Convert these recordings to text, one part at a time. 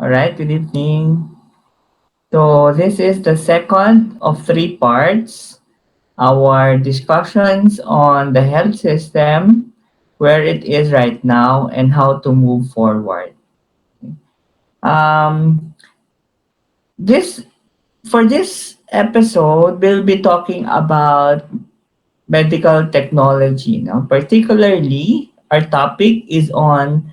All right, good evening. So, this is the second of three parts, our discussions on the health system, where it is right now, and how to move forward. Um, this For this episode, we'll be talking about medical technology. Now, particularly, our topic is on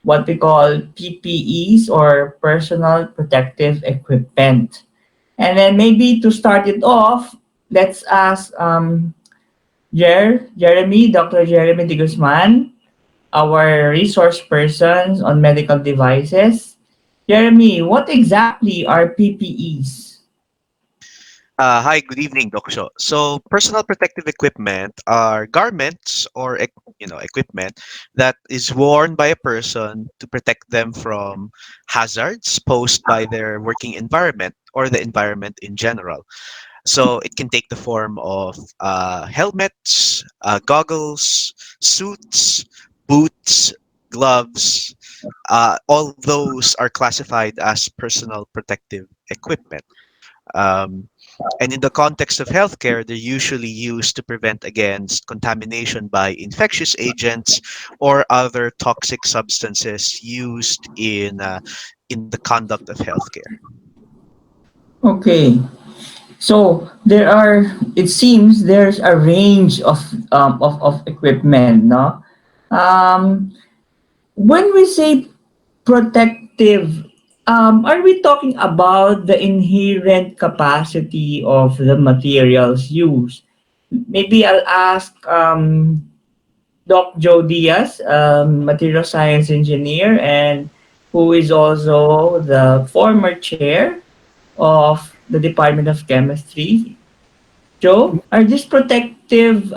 what we call PPEs or personal protective equipment. And then maybe to start it off, let's ask Dr. Jeremy de Guzman, our resource person on medical devices. Jeremy, what exactly are PPEs? Hi, good evening, Doksho. So, personal protective equipment are garments or equipment that is worn by a person to protect them from hazards posed by their working environment or the environment in general. So, it can take the form of helmets, goggles, suits, boots, gloves. All those are classified as personal protective equipment. Um, and in the context of healthcare, they're usually used to prevent against contamination by infectious agents or other toxic substances used in the conduct of healthcare. Okay. So it seems there's a range of equipment, no? Um, when we say protective, are we talking about the inherent capacity of the materials used? Maybe I'll ask Doc Joe Diaz, material science engineer, and who is also the former chair of the Department of Chemistry. Joe, are these protective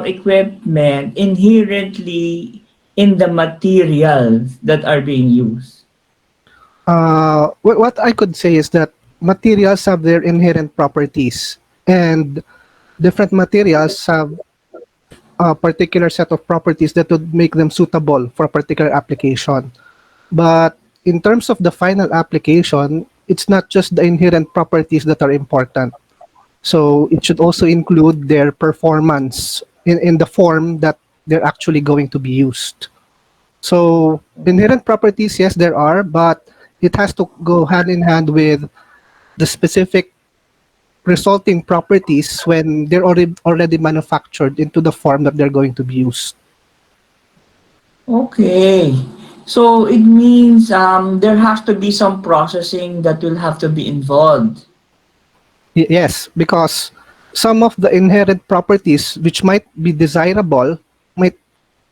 equipment inherently in the materials that are being used? What I could say is that materials have their inherent properties, and different materials have a particular set of properties that would make them suitable for a particular application. But in terms of the final application, it's not just the inherent properties that are important. So it should also include their performance in the form that they're actually going to be used. So inherent properties, yes, there are, but it has to go hand in hand with the specific resulting properties when they're already manufactured into the form that they're going to be used. Okay. So it means there has to be some processing that will have to be involved. Yes, because some of the inherent properties which might be desirable might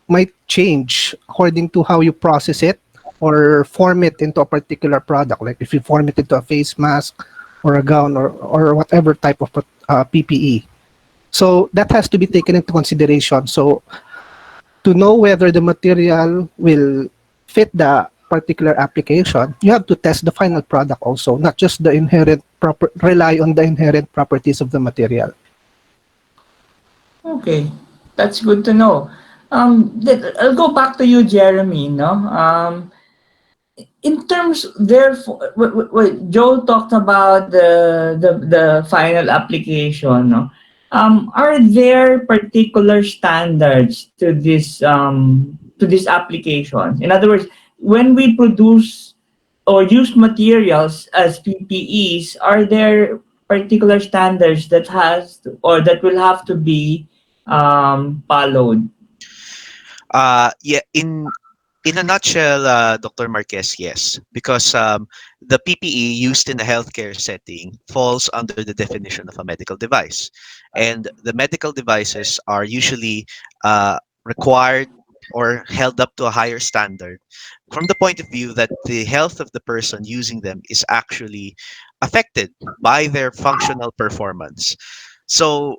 might change according to how you process it or form it into a particular product. Like if you form it into a face mask or a gown or whatever type of PPE. So that has to be taken into consideration. So to know whether the material will fit the particular application, you have to test the final product also, not just the rely on the inherent properties of the material. Okay, that's good to know. I'll go back to you, Jeremy. No, in terms therefore, Joe talked about the final application. No, are there particular standards to this application? In other words, when we produce or use materials as PPEs, are there particular standards that has to, or that will have to be followed? Yeah, in a nutshell, Dr. Marquez, yes, because the PPE used in a healthcare setting falls under the definition of a medical device, and the medical devices are usually required or held up to a higher standard from the point of view that the health of the person using them is actually affected by their functional performance. So,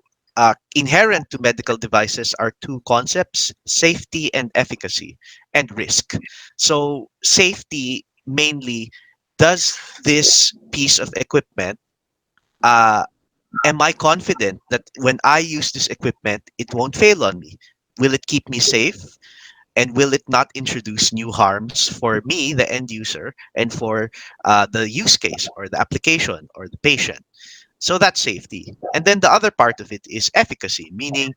inherent to medical devices are two concepts: safety and efficacy, and risk. So, safety mainly, does this piece of equipment, uh, am I confident that when I use this equipment, it won't fail on me? Will it keep me safe? And will it not introduce new harms for me, the end user, and for the use case or the application or the patient? So that's safety. And then the other part of it is efficacy, meaning,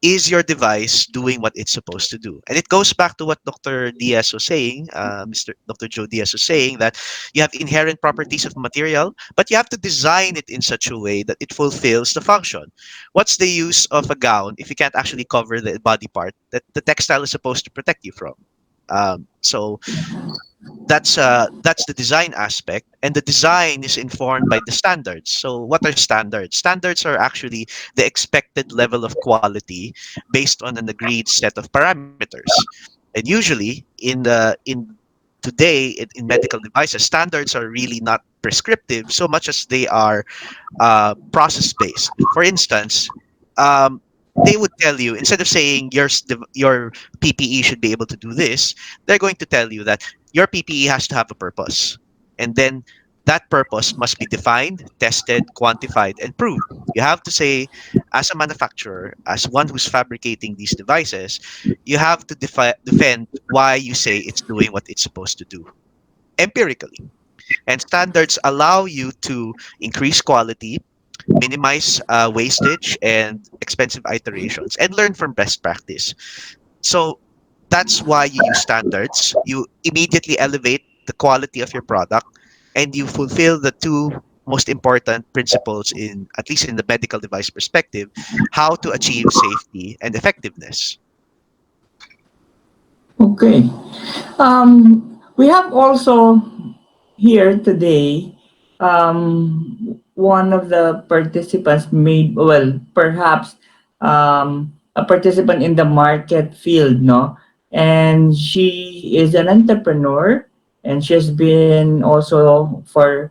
is your device doing what it's supposed to do? And it goes back to what Dr. Diaz was saying, Mr. Dr. Joe Diaz was saying, that you have inherent properties of material, but you have to design it in such a way that it fulfills the function. What's the use of a gown if you can't actually cover the body part that the textile is supposed to protect you from? So that's the design aspect, and the design is informed by the standards. So what are standards? Standards are actually the expected level of quality based on an agreed set of parameters. And usually in today in medical devices, standards are really not prescriptive so much as they are process based. For instance, they would tell you, instead of saying your PPE should be able to do this, they're going to tell you that your PPE has to have a purpose, and then that purpose must be defined, tested, quantified, and proved. You have to say, as a manufacturer, as one who's fabricating these devices, you have to defend why you say it's doing what it's supposed to do empirically. And standards allow you to increase quality, minimize wastage and expensive iterations, and learn from best practice. So that's why you use standards. You immediately elevate the quality of your product, and you fulfill the two most important principles, in at least in the medical device perspective: how to achieve safety and effectiveness. Okay. We have also here today, one of the participants made, well, perhaps a participant in the market field, no? And she is an entrepreneur, and she's been also for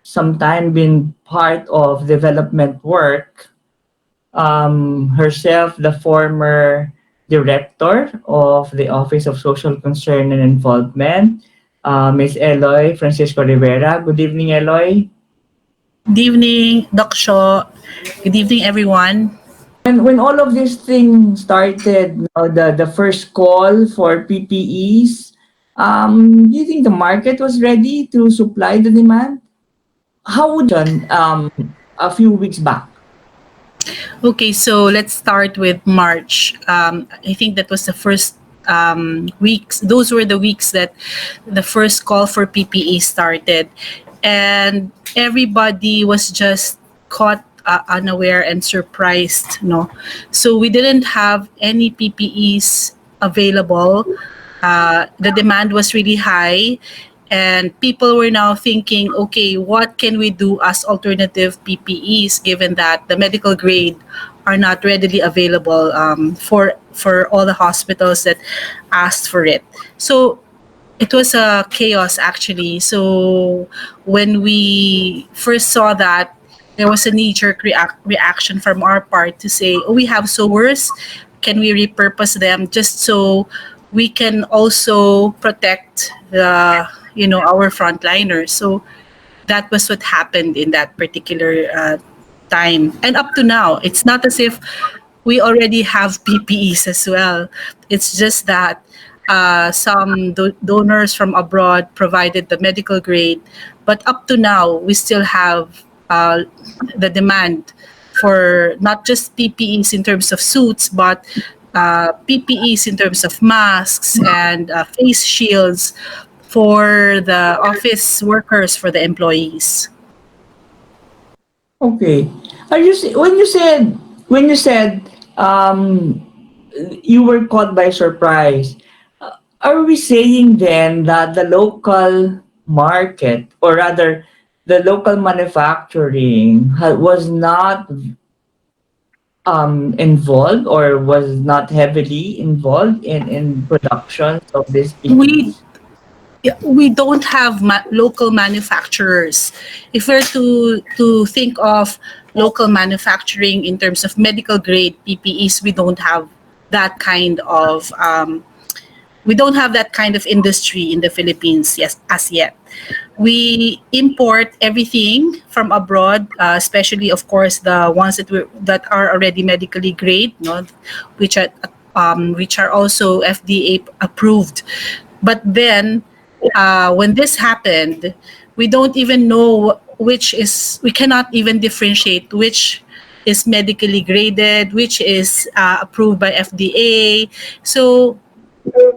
some time been part of development work, herself the former director of the Office of Social Concern and Involvement, Ms. Eloy Francisco Rivera. Good evening, Eloy. Good evening, Doc Shaw. Good evening, everyone. When all of this thing started, you know, the first call for PPEs, do you think the market was ready to supply the demand? How would a few weeks back? Okay, so let's start with March. I think that was the first weeks. Those were the weeks that the first call for PPE started, and everybody was just caught unaware and surprised. No, so we didn't have any PPEs available. The demand was really high, and people were now thinking, okay, what can we do as alternative PPEs, given that the medical grade are not readily available for all the hospitals that asked for it. So it was a chaos, actually. So when we first saw that, there was a knee-jerk reaction from our part to say, oh, we have sewers, can we repurpose them just so we can also protect the our frontliners? So that was what happened in that particular time. And up to now, it's not as if we already have PPEs as well. It's just that some donors from abroad provided the medical grade, but up to now, we still have the demand for not just PPEs in terms of suits, but PPEs in terms of masks and face shields for the office workers, for the employees. Okay. Are you when you said you were caught by surprise? Are we saying then that the local market, or rather, the local manufacturing was not involved, or was not heavily involved in productions of these We PPEs? Yeah, we don't have local manufacturers. If we're to think of local manufacturing in terms of medical grade PPEs, that kind of we don't have that kind of industry in the Philippines, yes, as yet. We import everything from abroad, especially, of course, the ones that are already medically grade, no, which which are also FDA approved. But then, when this happened, we don't even know which is, we cannot even differentiate which is medically graded, which is approved by FDA. So,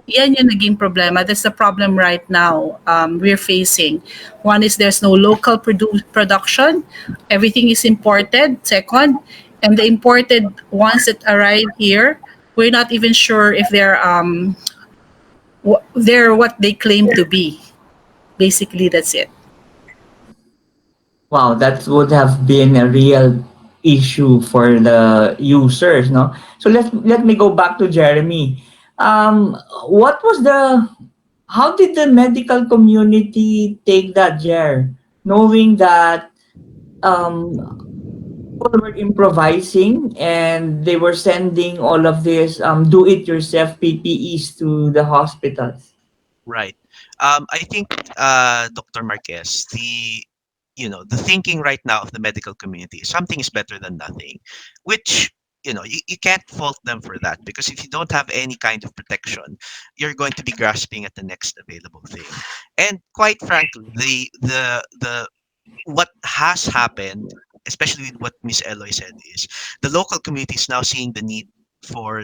yan yung naging problema. That's the problem right now we're facing. One is there's no local production. Everything is imported. Second, and the imported ones that arrive here, we're not even sure if they're what they claim to be. Basically, that's it. Wow, that would have been a real issue for the users, no? So let me go back to Jeremy. What was the how did the medical community take that, Jer? Knowing that um, people were improvising and they were sending all of this do-it-yourself PPEs to the hospitals. Right. I think, Dr. Marquez, the thinking right now of the medical community is something is better than nothing, which you can't fault them for that, because if you don't have any kind of protection, you're going to be grasping at the next available thing. And quite frankly, the what has happened, especially with what Miss Eloy said, is the local community is now seeing the need for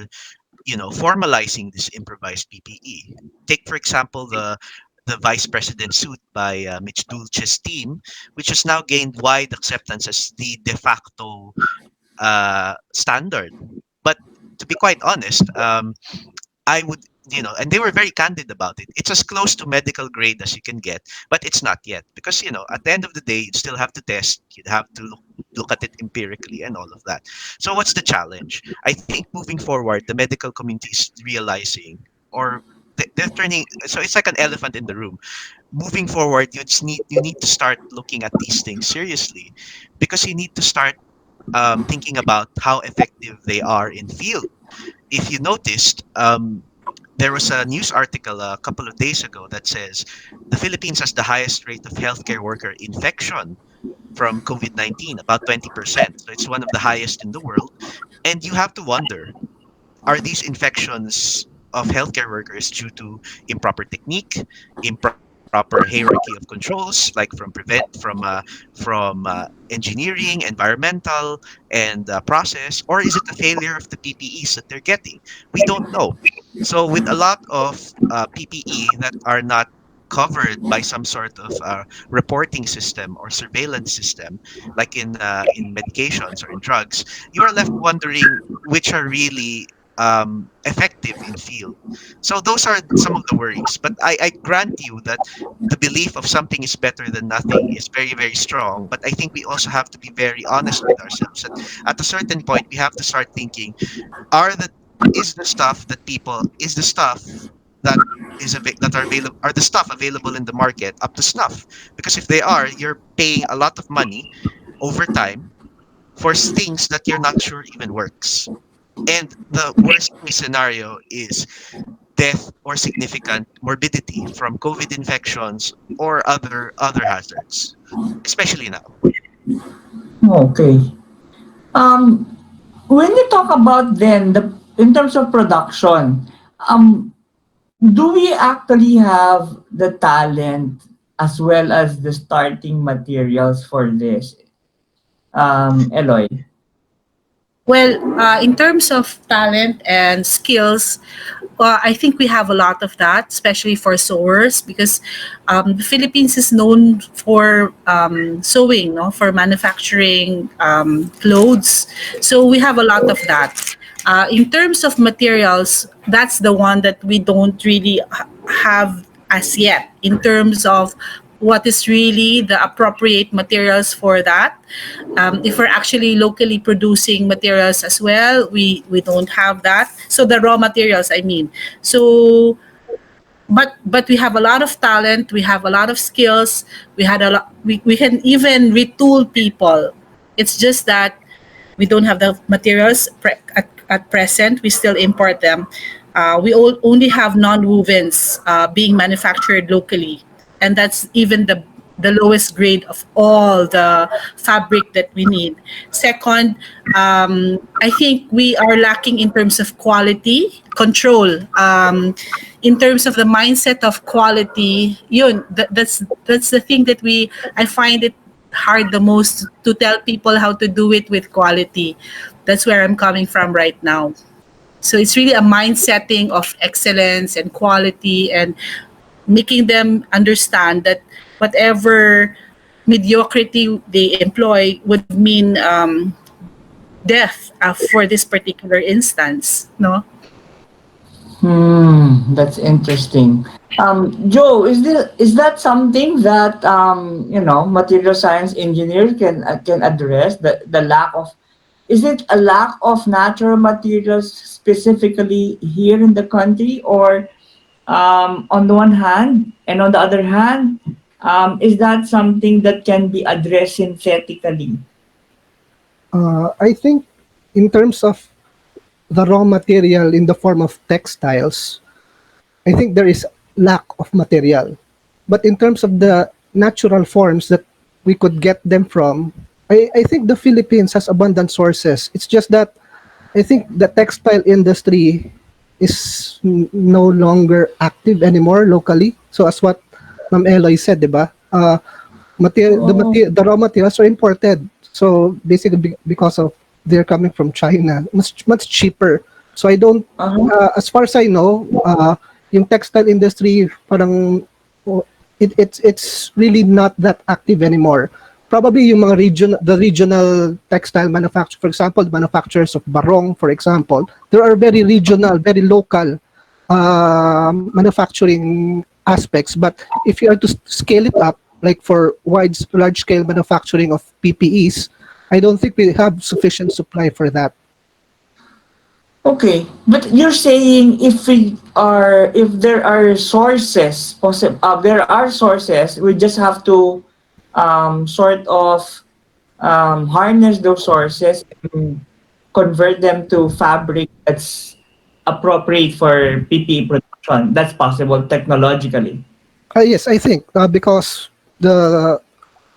formalizing this improvised PPE. Take, for example, the vice president suit by Mitch Dulce's team, which has now gained wide acceptance as the de facto standard. But to be quite honest, I would, and they were very candid about it. It's as close to medical grade as you can get, but it's not yet, because at the end of the day, you still have to test. You'd have to look at it empirically and all of that. So what's the challenge? I think moving forward, the medical community is realizing, or they're turning. So it's like an elephant in the room. Moving forward, you need to start looking at these things seriously, because you need to start thinking about how effective they are in field. If you noticed, there was a news article a couple of days ago that says the Philippines has the highest rate of healthcare worker infection from COVID-19, about 20%. So it's one of the highest in the world. And you have to wonder, are these infections of healthcare workers due to improper technique, improper hierarchy of controls, like from engineering, environmental, and process, or is it a failure of the PPEs that they're getting? We don't know. So with a lot of PPE that are not covered by some sort of reporting system or surveillance system, like in medications or in drugs, you are left wondering which are really effective in field. So those are some of the worries. But I grant you that the belief of something is better than nothing is very, very strong. But I think we also have to be very honest with ourselves. That at a certain point, we have to start thinking: are the is the stuff that people is the stuff that that are available, are the stuff available in the market up to snuff? Because if they are, you're paying a lot of money over time for things that you're not sure even works. And the worst case scenario is death or significant morbidity from COVID infections or other hazards, especially now. Okay. Um, when you talk about then the in terms of production, um, do we actually have the talent as well as the starting materials for this, Eloy? Well, in terms of talent and skills, I think we have a lot of that, especially for sewers, because the Philippines is known for sewing, no, for manufacturing clothes. So we have a lot of that. In terms of materials, that's the one that we don't really have as yet in terms of what is really the appropriate materials for that. If we're actually locally producing materials as well, we don't have that. So the raw materials, I mean. So but we have a lot of talent, we have a lot of skills, we can even retool people. It's just that we don't have the materials at present. We still import them. Only have non-wovens being manufactured locally, and that's even the lowest grade of all the fabric that we need. Second, I think we are lacking in terms of quality control. In terms of the mindset of quality, that's the thing that I find it hard the most to tell people how to do it with quality. That's where I'm coming from right now. So it's really a mind setting of excellence and quality, and making them understand that whatever mediocrity they employ would mean death for this particular instance. No. That's interesting. Joe, is that something that material science engineers can address the lack of? Is it a lack of natural materials specifically here in the country, or on the one hand, and on the other hand, is that something that can be addressed synthetically? I think in terms of the raw material in the form of textiles, I think there is lack of material. But in terms of the natural forms that we could get them from, I think the Philippines has abundant sources. It's just that I think the textile industry is no longer active anymore locally. So as what Ma'am Eloy said, di ba? Oh, The raw materials are imported. So basically because of they're coming from China, much cheaper. So I don't uh-huh. as far as I know, yung textile industry parang oh, it's really not that active anymore. Probably yung mga the regional textile manufacturer, for example, the manufacturers of barong, for example, there are very regional, very local manufacturing aspects. But if you are to scale it up, like for large scale manufacturing of PPEs, I don't think we have sufficient supply for that. Okay, but you're saying if there are sources, there are sources, we just have to sort of harness those sources and convert them to fabric that's appropriate for PPE production. That's possible technologically. Yes, I think because the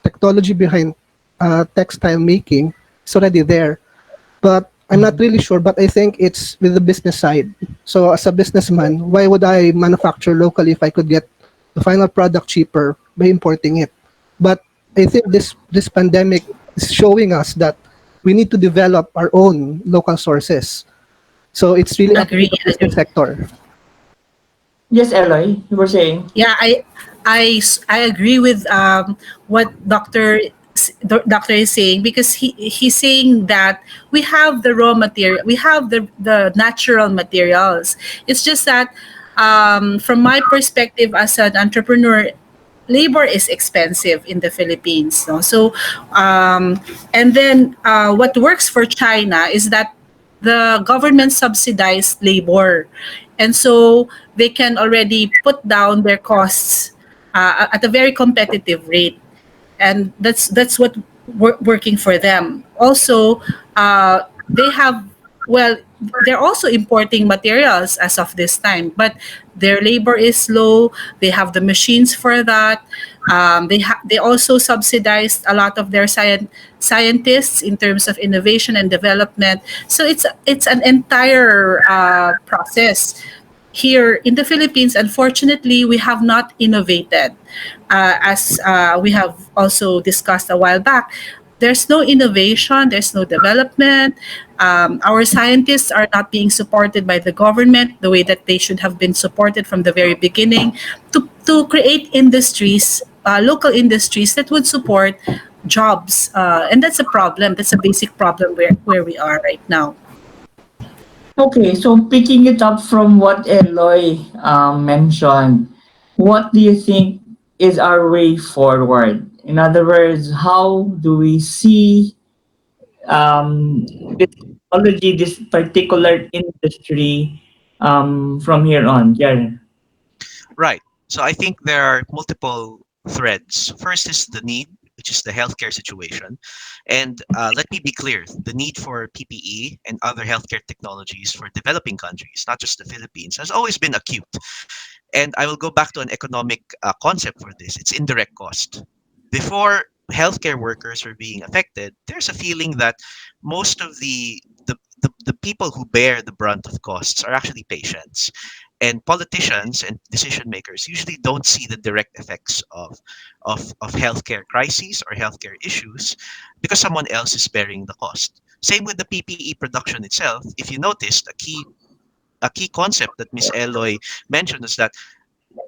technology behind textile making is already there, but I'm not Mhm. really sure. But I think it's with the business side. So as a businessman, why would I manufacture locally if I could get the final product cheaper by importing it? But I think this pandemic is showing us that we need to develop our own local sources. So it's really up to Agree. the business Agree. sector. Yes, Eloy, you were saying. Yeah, I agree with what doctor is saying, because he's saying that we have the raw material, we have the natural materials. It's just that from my perspective as an entrepreneur, labor is expensive in the Philippines. No? So, and then what works for China is that the government subsidized labor. And so they can already put down their costs at a very competitive rate, and that's what working for them. Also, they have, well, they're also importing materials as of this time, but their labor is low. They have the machines for that. They also subsidized a lot of their scientists in terms of innovation and development. So it's an entire process. Here in the Philippines, unfortunately, we have not innovated. As we have also discussed a while back, there's no innovation, there's no development. Our scientists are not being supported by the government the way that they should have been supported from the very beginning to create industries, local industries that would support jobs. And that's a problem. That's a basic problem where we are right now. Okay, so picking it up from what Eloy mentioned, what do you think is our way forward? In other words, how do we see this technology, this particular industry from here on? Yeah. Right. So I think there are multiple threads. First is the need, which is the healthcare situation. And let me be clear, the need for PPE and other healthcare technologies for developing countries, not just the Philippines, has always been acute. And I will go back to an economic concept for this. It's indirect cost. before healthcare workers are being affected, there's a feeling that most of the people who bear the brunt of costs are actually patients. And politicians and decision makers usually don't see the direct effects of healthcare crises or healthcare issues because someone else is bearing the cost. Same with the PPE production itself. If you noticed, a key concept that Miss Eloy mentioned is that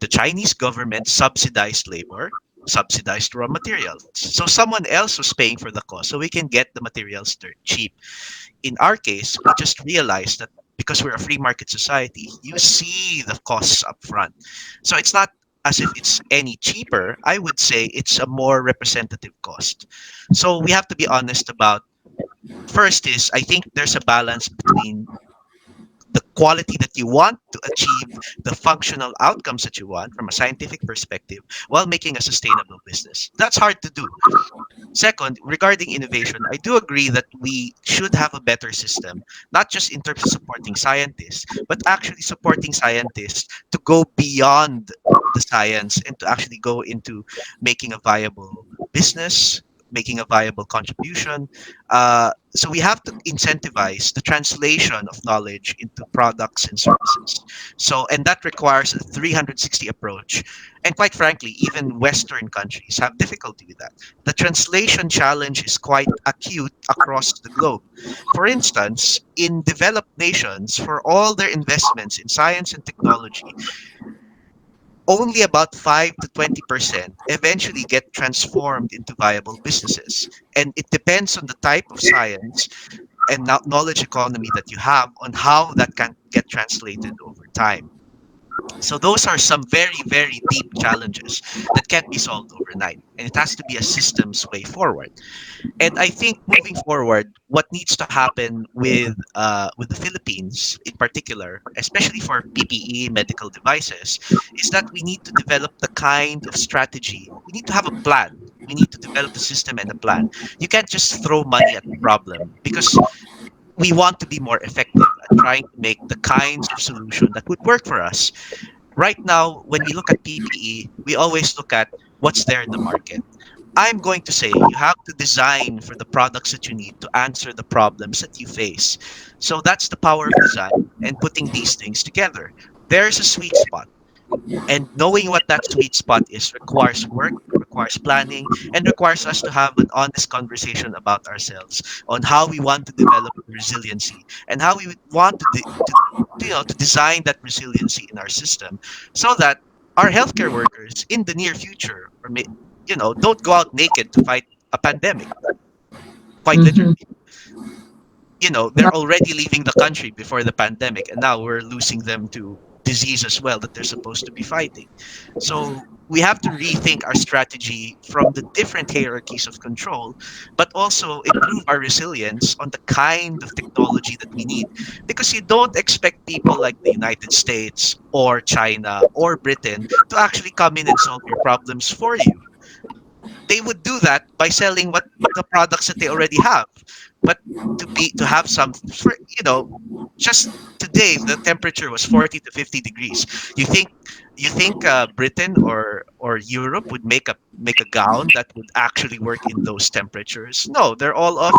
the Chinese government subsidized labor, subsidized raw materials. So someone else was paying for the cost, so we can get the materials dirt cheap. In our case, we just realized that because we're a free market society, you see the costs up front. So it's not as if it's any cheaper. I would say it's a more representative cost. So we have to be honest about, first is, I think there's a balance between the quality that you want to achieve, the functional outcomes that you want from a scientific perspective, while making a sustainable business. That's hard to do. Second, regarding innovation, I do agree that we should have a better system, not just in terms of supporting scientists, but actually supporting scientists to go beyond the science and to actually go into making a viable business, making a viable contribution. So we have to incentivize the translation of knowledge into products and services. So, and that requires a 360 approach. And quite frankly, even Western countries have difficulty with that. The translation challenge is quite acute across the globe. For instance, in developed nations, for all their investments in science and technology, only about 5 to 20% eventually get transformed into viable businesses. And it depends on the type of science and knowledge economy that you have on how that can get translated over time. So those are some very, very deep challenges that can't be solved overnight. And it has to be a systems way forward. And I think moving forward, what needs to happen with the Philippines in particular, especially for PPE medical devices, is that we need to develop the kind of strategy. We need to have a plan. We need to develop a system and a plan. You can't just throw money at the problem because we want to be more effective at trying to make the kinds of solution that would work for us. Right now, when we look at PPE, we always look at what's there in the market. I'm going to say you have to design for the products that you need to answer the problems that you face. So that's the power of design and putting these things together. There's a sweet spot. And knowing what that sweet spot is requires work, requires planning, and requires us to have an honest conversation about ourselves on how we want to develop resiliency and how we would want to design that resiliency in our system so that our healthcare workers in the near future don't go out naked to fight a pandemic, quite Mhm. literally. They're already leaving the country before the pandemic, and now we're losing them to disease as well that they're supposed to be fighting. So we have to rethink our strategy from the different hierarchies of control, but also improve our resilience on the kind of technology that we need. Because you don't expect people like the United States or China or Britain to actually come in and solve your problems for you. They would do that by selling what the products that they already have. But to have some, just today the temperature was 40 to 50 degrees. You think Britain or Europe would make a gown that would actually work in those temperatures? No, they're all off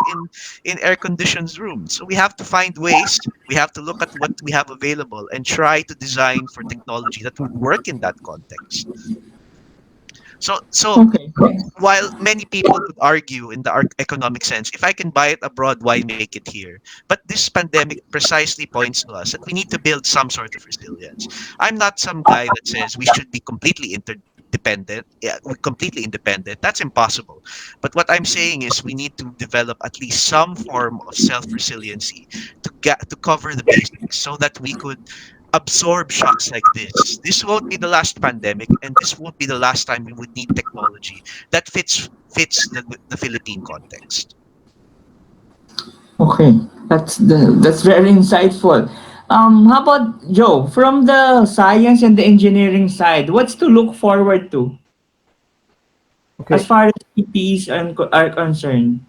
in air conditioned rooms. So we have to find ways. We have to look at what we have available and try to design for technology that would work in that context. So Okay. while many people would argue in the economic sense, if I can buy it abroad, why make it here? But this pandemic precisely points to us that we need to build some sort of resilience. I'm not some guy that says we should be completely interdependent, yeah, completely independent. That's impossible. But what I'm saying is we need to develop at least some form of self-resiliency to cover the basics so that we could absorb shocks like this. This won't be the last pandemic, and this won't be the last time we would need technology that fits the Philippine context. Okay. That's very insightful. How about Joe? From the science and the engineering side, what's to look forward to as Okay. far as PPEs are concerned?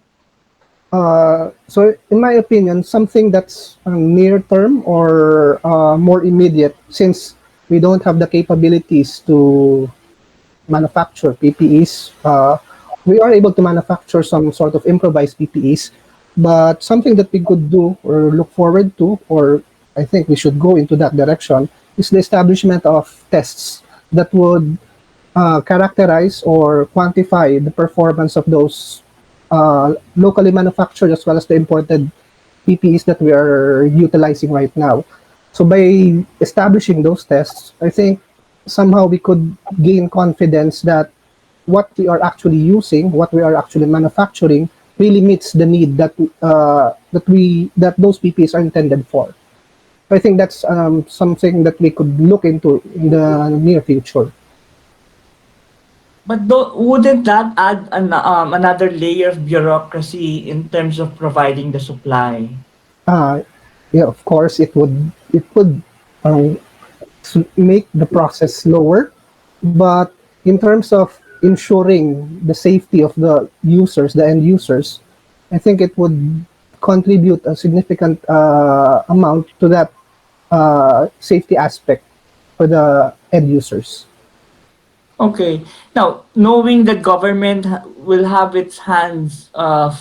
So in my opinion, something that's near term or more immediate, since we don't have the capabilities to manufacture PPEs, we are able to manufacture some sort of improvised PPEs, but something that we could do or look forward to, or I think we should go into that direction, is the establishment of tests that would characterize or quantify the performance of those locally manufactured as well as the imported PPEs that we are utilizing right now. So by establishing those tests, I think somehow we could gain confidence that what we are actually using, what we are actually manufacturing, really meets the need that those PPEs are intended for. I think that's something that we could look into in the near future. But wouldn't that add another layer of bureaucracy in terms of providing the supply? Uh, yeah, of course, it would um, make the process slower, but in terms of ensuring the safety of the users, the end users, I think it would contribute a significant amount to that safety aspect for the end users. Okay. Now, knowing the government will have its hands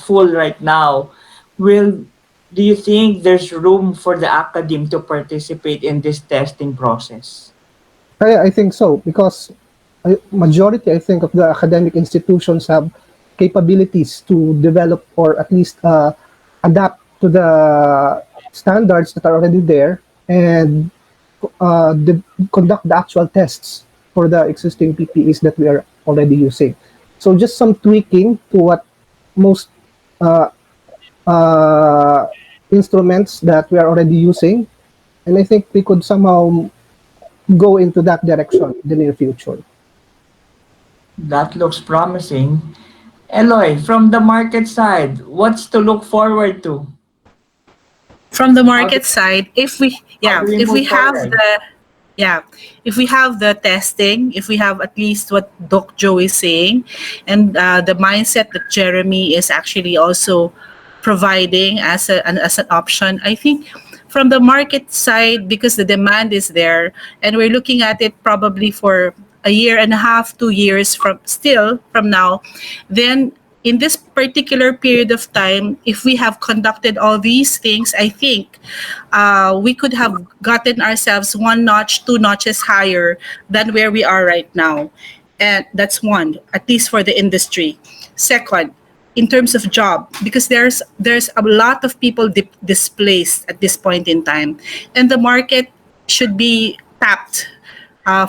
full right now, will do you think there's room for the academe to participate in this testing process? I think so because majority, I think, of the academic institutions have capabilities to develop or at least adapt to the standards that are already there and conduct the actual tests for the existing PPEs that we are already using. So just some tweaking to what most uh, uh, instruments that we are already using, and I think we could somehow go into that direction in the near future. That looks promising. Eloy, from the market side, what's to look forward to? From the How do, market side, if we how yeah, do we if we move have forward? the yeah, if we have the testing, if we have at least what Doc Joe is saying, and the mindset that Jeremy is actually also providing as an option, I think from the market side, because the demand is there, and we're looking at it probably for a year and a half, 2 years from now, then in this particular period of time, if we have conducted all these things, I think we could have gotten ourselves one notch, two notches higher than where we are right now. And that's one, at least for the industry. Second, in terms of job, because there's a lot of people displaced at this point in time, and the market should be tapped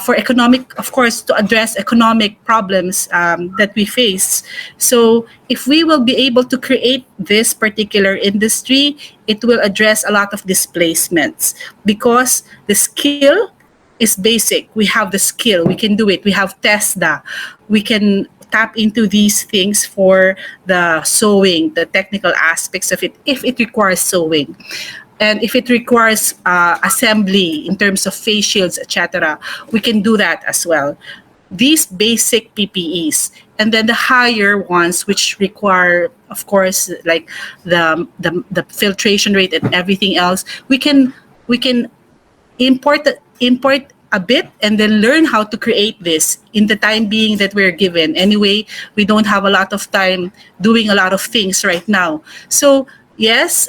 for economic, of course, to address economic problems that we face. So if we will be able to create this particular industry, it will address a lot of displacements because the skill is basic. We have the skill, we can do it. We have TESDA, we can tap into these things for the sewing, the technical aspects of it, if it requires sewing. And if it requires assembly in terms of face shields, etc., we can do that as well. These basic PPEs, and then the higher ones, which require, of course, like the filtration rate and everything else, we can import a bit and then learn how to create this in the time being that we're given. Anyway, we don't have a lot of time doing a lot of things right now. So yes,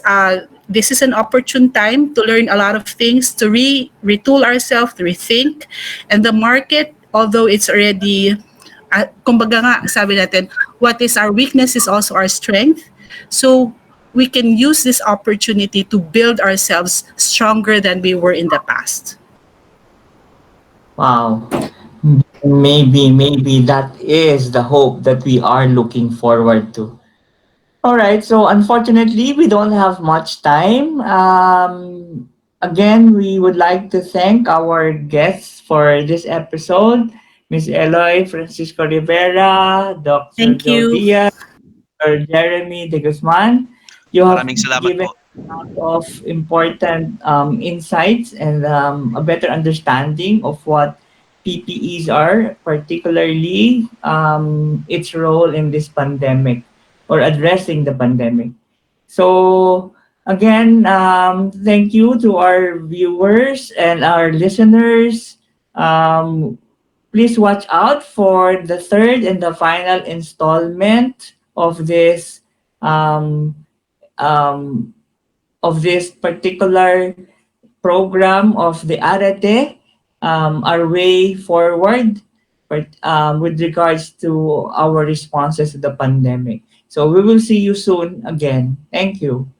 this is an opportune time to learn a lot of things, to retool ourselves, to rethink. And the market, although it's already, kumbaga nga, sabi natin, what is our weakness is also our strength. So we can use this opportunity to build ourselves stronger than we were in the past. Wow. Maybe that is the hope that we are looking forward to. All right, so unfortunately, we don't have much time. Again, we would like to thank our guests for this episode, Miss Eloy Francisco Rivera, Dr. Thank Joe you. Diaz, or Jeremy de Guzman. You have Maraming salamat given po. a lot of important insights and a better understanding of what PPEs are, particularly its role in this pandemic or addressing the pandemic. So, again, thank you to our viewers and our listeners. Um, please watch out for the third and the final installment um, um, of this particular program of the Areté, our way forward with regards to our responses to the pandemic. So we will see you soon again. Thank you.